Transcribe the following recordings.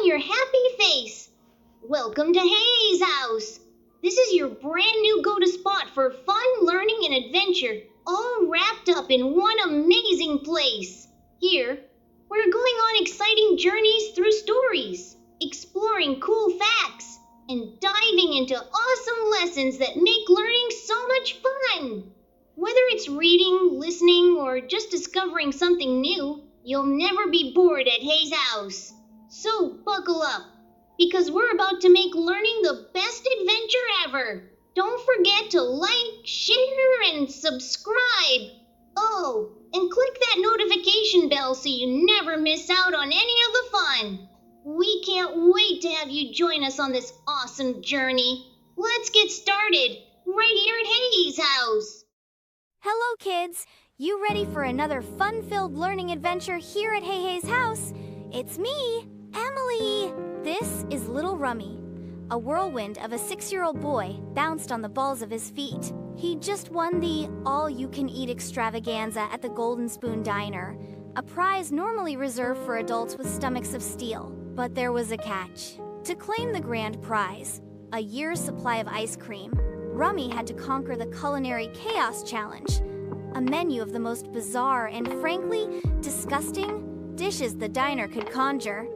your happy face. Welcome to Hayes House. This is your brand new go-to spot for fun, learning, and adventure, all wrapped up in one amazing place. Here, we're going on exciting journeys through stories, exploring cool facts, and diving into awesome lessons that make learning so much fun. Whether it's reading, listening, or just discovering something new, you'll never be bored at Hayes House. So buckle up, because we're about to make learning the best adventure ever. Don't forget to like, share, and subscribe. Oh, and click that notification bell so you never miss out on any of the fun. We can't wait to have you join us on this awesome journey. Let's get started right here at Hayes House. Hello, kids! You ready for another fun-filled learning adventure here at Hayes House? It's me, Emily! This is little Rummy. A whirlwind of a 6-year-old boy bounced on the balls of his feet. He just won the all-you-can-eat extravaganza at the Golden Spoon Diner, a prize normally reserved for adults with stomachs of steel. But there was a catch. To claim the grand prize, a year's supply of ice cream, Rummy had to conquer the Culinary Chaos Challenge, a menu of the most bizarre and frankly disgusting dishes the diner could conjure.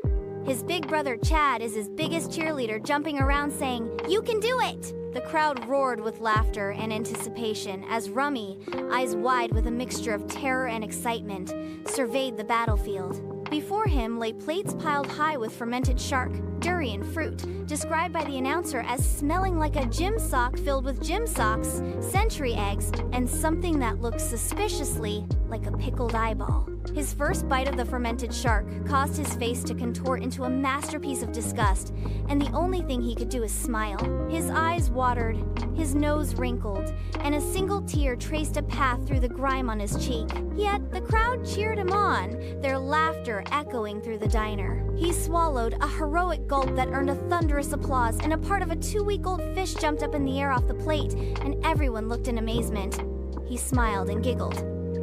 His big brother Chad is his biggest cheerleader, jumping around saying, "You can do it!" The crowd roared with laughter and anticipation as Rummy, eyes wide with a mixture of terror and excitement, surveyed the battlefield. Before him lay plates piled high with fermented shark, durian fruit, described by the announcer as smelling like a gym sock filled with gym socks, century eggs, and something that looked suspiciously like a pickled eyeball. His first bite of the fermented shark caused his face to contort into a masterpiece of disgust, and the only thing he could do is smile. His eyes watered, his nose wrinkled, and a single tear traced a path through the grime on his cheek. Yet the crowd cheered him on, their laughter echoing through the diner. He swallowed a heroic gulp that earned a thunderous applause, and a part of a 2-week-old fish jumped up in the air off the plate, and everyone looked in amazement. He smiled and giggled.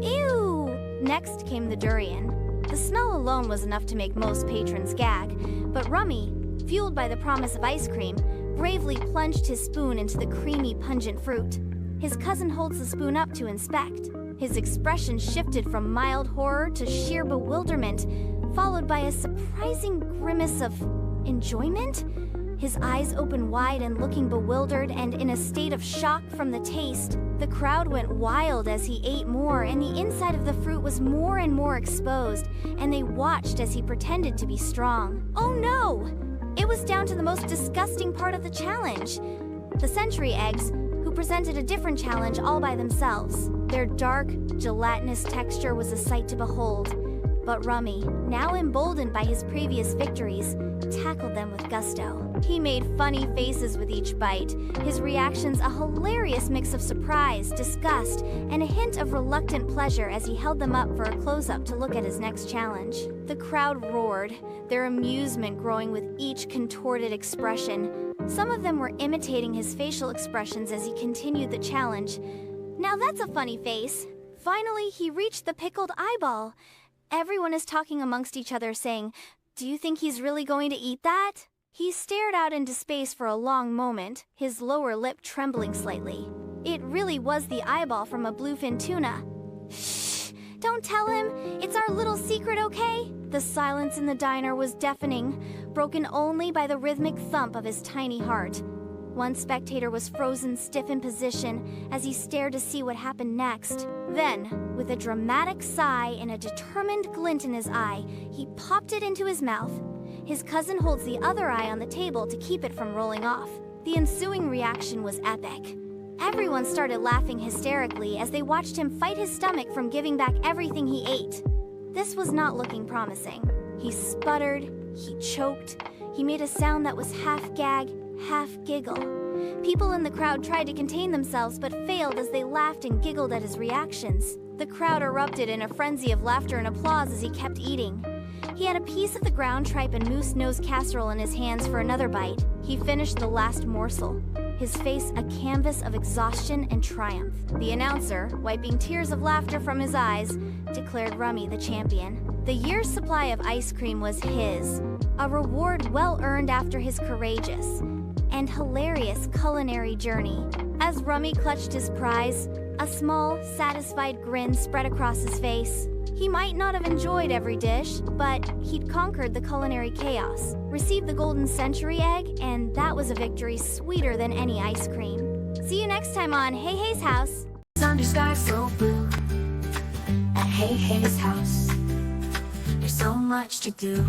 Ew! Next came the durian. The smell alone was enough to make most patrons gag, but Rummy, fueled by the promise of ice cream, bravely plunged his spoon into the creamy, pungent fruit. His cousin holds the spoon up to inspect. His expression shifted from mild horror to sheer bewilderment, followed by a surprising grimace of enjoyment. His eyes open wide and looking bewildered and in a state of shock from the taste. The crowd went wild as he ate more, and the inside of the fruit was more and more exposed, and they watched as he pretended to be strong. Oh no! It was down to the most disgusting part of the challenge. The century eggs, who presented a different challenge all by themselves. Their dark, gelatinous texture was a sight to behold. But Rummy, now emboldened by his previous victories, tackled them with gusto. He made funny faces with each bite, his reactions a hilarious mix of surprise, disgust, and a hint of reluctant pleasure as he held them up for a close-up to look at his next challenge. The crowd roared, their amusement growing with each contorted expression. Some of them were imitating his facial expressions as he continued the challenge. Now that's a funny face. Finally, he reached the pickled eyeball. Everyone is talking amongst each other saying, "Do you think he's really going to eat that?" He stared out into space for a long moment, his lower lip trembling slightly. It really was the eyeball from a bluefin tuna. Shh! Don't tell him! It's our little secret, okay? The silence in the diner was deafening, broken only by the rhythmic thump of his tiny heart. One spectator was frozen stiff in position as he stared to see what happened next. Then, with a dramatic sigh and a determined glint in his eye, he popped it into his mouth. His cousin holds the other eye on the table to keep it from rolling off. The ensuing reaction was epic. Everyone started laughing hysterically as they watched him fight his stomach from giving back everything he ate. This was not looking promising. He sputtered, he choked, he made a sound that was half gag, half giggle. People in the crowd tried to contain themselves but failed as they laughed and giggled at his reactions. The crowd erupted in a frenzy of laughter and applause as he kept eating. He had a piece of the ground tripe and moose nose casserole in his hands for another bite. He finished the last morsel, his face a canvas of exhaustion and triumph. The announcer, wiping tears of laughter from his eyes, declared Rummy the champion. The year's supply of ice cream was his, a reward well earned after his courageous and hilarious culinary journey. As Rummy clutched his prize, a small, satisfied grin spread across his face. He might not have enjoyed every dish, but he'd conquered the culinary chaos, received the golden century egg, and that was a victory sweeter than any ice cream. See you next time on Hey Hey's House. Under sky so blue at Hey Hey's house. There's so much to do.